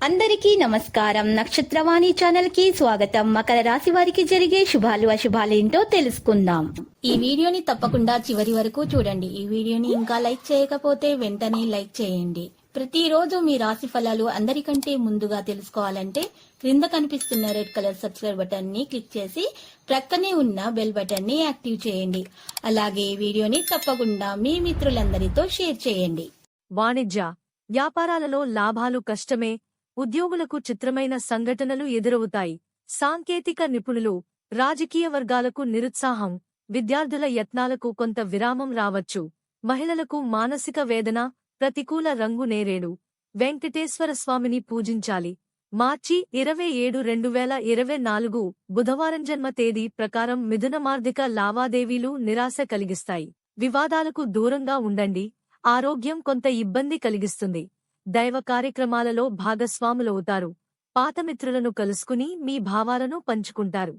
అందరికీ నమస్కారం. నక్షత్రవాణి ఛానల్ కి స్వాగతం. మకర రాశి వారికి జరిగే శుభాలు అశుభాలు ఏంటో తెలుసుకుందాం. ఈ వీడియోని తప్పకుండా చివరి వరకు చూడండి. ఈ వీడియోని ఇంకా లైక్ చేయకపోతే వెంటనే లైక్ చేయండి. ప్రతిరోజు మీ రాశి ఫలాలు అందరికంటే ముందుగా తెలుసుకోవాలంటే క్రింద కనిపిస్తున్న రెడ్ కలర్ సబ్స్క్రైబ్ బటన్ ని క్లిక్ చేసి ప్రక్కనే ఉన్న బెల్ బటన్ ని యాక్టివ్ చేయండి. అలాగే వీడియోని తప్పకుండా మీ మిత్రులందరితో షేర్ చేయండి. వాణిజ్య వ్యాపారాలలో లాభాలు కష్టమే. ఉద్యోగులకు చిత్రమైన సంఘటనలు ఎదురవుతాయి. సాంకేతిక నిపుణులు, రాజకీయ వర్గాలకు నిరుత్సాహం, విద్యార్థుల యత్నాలకు కొంత విరామం రావచ్చు. మహిళలకు మానసిక వేదన, ప్రతికూల రంగు నేరేడు. వెంకటేశ్వర స్వామిని పూజించాలి. మార్చి 27, 2024 బుధవారం జన్మ తేదీ ప్రకారం మిథునమార్థిక లావాదేవీలు నిరాశ కలిగిస్తాయి. వివాదాలకు దూరంగా ఉండండి. ఆరోగ్యం కొంత ఇబ్బంది కలిగిస్తుంది. దైవ కార్యక్రమాలలో భాగస్వాములవుతారు. పాతమిత్రులను కలుసుకుని మీ భావాలను పంచుకుంటారు.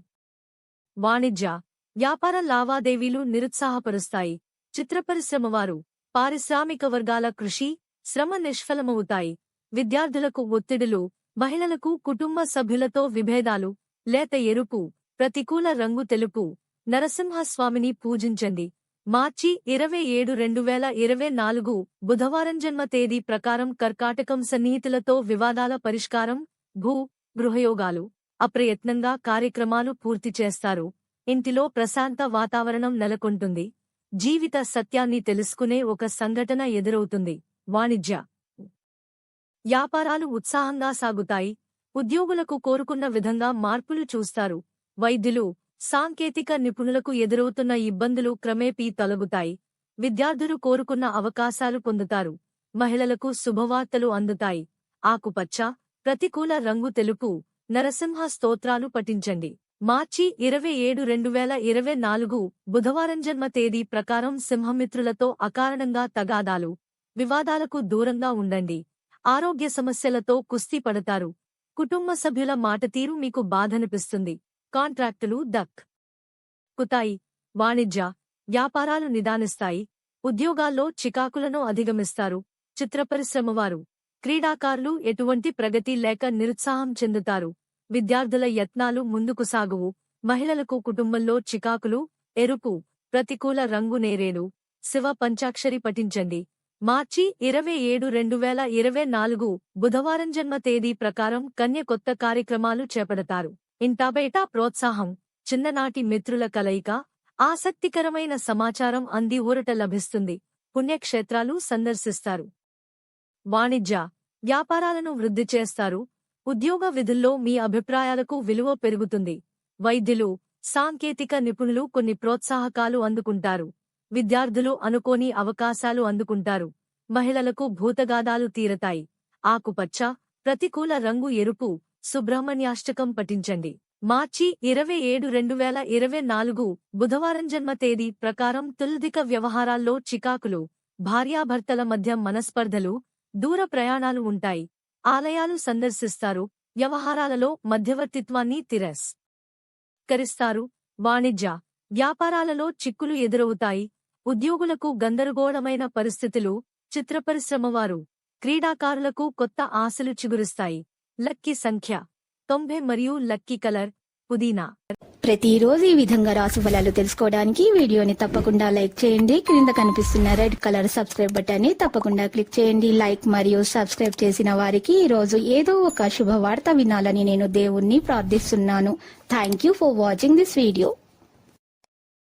వాణిజ్య వ్యాపార లావాదేవీలు నిరుత్సాహపరుస్తాయి. చిత్రపరిశ్రమవారు, పారిశ్రామిక వర్గాల కృషి, శ్రమ నిష్ఫలమవుతాయి. విద్యార్థులకు ఒత్తిడులు, మహిళలకు కుటుంబ సభ్యులతో విభేదాలు. లేత ఎరుపు, ప్రతికూల రంగు తెలుపు. నరసింహస్వామిని పూజించండి. మార్చి 27, 2024 బుధవారం జన్మ తేదీ ప్రకారం కర్కాటకం సన్నిహితులతో వివాదాల పరిష్కారం. గృహయోగాలు. అప్రయత్నంగా కార్యక్రమాలు పూర్తి చేస్తారు. ఇంటిలో ప్రశాంత వాతావరణం నెలకొంటుంది. జీవిత సత్యాన్ని తెలుసుకునే ఒక సంఘటన ఎదురవుతుంది. వాణిజ్య వ్యాపారాలు ఉత్సాహంగా సాగుతాయి. ఉద్యోగులకు కోరుకున్న విధంగా మార్పులు చూస్తారు. వైద్యులు, సాంకేతిక నిపుణులకు ఎదురవుతున్న ఇబ్బందులు క్రమేపీ తొలగుతాయి. విద్యార్థులు కోరుకున్న అవకాశాలు పొందుతారు. మహిళలకు శుభవార్తలు అందుతాయి. ఆకుపచ్చ, ప్రతికూల రంగు తెలుపు. నరసింహ స్తోత్రాలు పఠించండి. మార్చి 27, 2024 బుధవారం జన్మ తేదీ ప్రకారం సింహమిత్రులతో అకారణంగా తగాదాలు. వివాదాలకు దూరంగా ఉండండి. ఆరోగ్య సమస్యలతో కుస్తీ పడతారు. కుటుంబ సభ్యుల మాటతీరు మీకు బాధనిపిస్తుంది. కాంట్రాక్టులు కుతాయి. వాణిజ్య వ్యాపారాలు నిదానిస్తాయి. ఉద్యోగాల్లో చికాకులను అధిగమిస్తారు. చిత్రపరిశ్రమవారు, క్రీడాకారులు ఎటువంటి ప్రగతి లేక నిరుత్సాహం చెందుతారు. విద్యార్థుల యత్నాలు ముందుకు సాగువు. మహిళలకు కుటుంబంలో చికాకులు. ఎరుపు, ప్రతికూల రంగు నేరేడు. శివ పంచాక్షరి పఠించండి. మార్చి 27, 2024 బుధవారం జన్మ తేదీ ప్రకారం కన్య కొత్త కార్యక్రమాలు చేపడతారు. ఇంటాబయట ప్రోత్సాహం, చిన్ననాటి మిత్రుల కలయిక. ఆసక్తికరమైన సమాచారం అంది ఊరట లభిస్తుంది. పుణ్యక్షేత్రాలు సందర్శిస్తారు. వాణిజ్య వ్యాపారాలను వృద్ధి చేస్తారు. ఉద్యోగ విధుల్లో మీ అభిప్రాయాలకు విలువ పెరుగుతుంది. వైద్యులు, సాంకేతిక నిపుణులు కొన్ని ప్రోత్సాహకాలు అందుకుంటారు. విద్యార్థులు అనుకోని అవకాశాలు అందుకుంటారు. మహిళలకు భూతగాదాలు తీరతాయి. ఆకుపచ్చ, ప్రతికూల రంగు ఎరుపు. సుబ్రహ్మణ్యాష్టకం పఠించండి. మార్చి 27, 2024 బుధవారం జన్మ తేదీ ప్రకారం తుల్దిక వ్యవహారాల్లో చికాకులు. భార్యాభర్తల మధ్య మనస్పర్ధలు. దూర ప్రయాణాలు ఉంటాయి. ఆలయాలు సందర్శిస్తారు. వ్యవహారాలలో మధ్యవర్తిత్వాన్ని తిరస్కరిస్తారు. వాణిజ్య వ్యాపారాలలో చిక్కులు ఎదురవుతాయి. ఉద్యోగులకు గందరగోళమైన పరిస్థితులు. చిత్రపరిశ్రమవారు, క్రీడాకారులకు కొత్త ఆశలు చిగురుస్తాయి. లక్కీ సంఖ్య 90 మరియు లక్కీ కలర్ పుదీనా. ప్రతిరోజు ఈ విధంగా రాశి ఫలాలు తెలుసుకోవడానికి వీడియోని తప్పకుండా లైక్ చేయండి. క్రింద కనిపిస్తున్న రెడ్ కలర్ సబ్స్క్రైబ్ బటన్ ని తప్పకుండా క్లిక్ చేయండి. లైక్ మరియు సబ్స్క్రైబ్ చేసిన వారికి ఈ రోజు ఏదో ఒక శుభవార్త వినాలని నేను దేవుణ్ణి ప్రార్థిస్తున్నాను. Thank you for watching this video.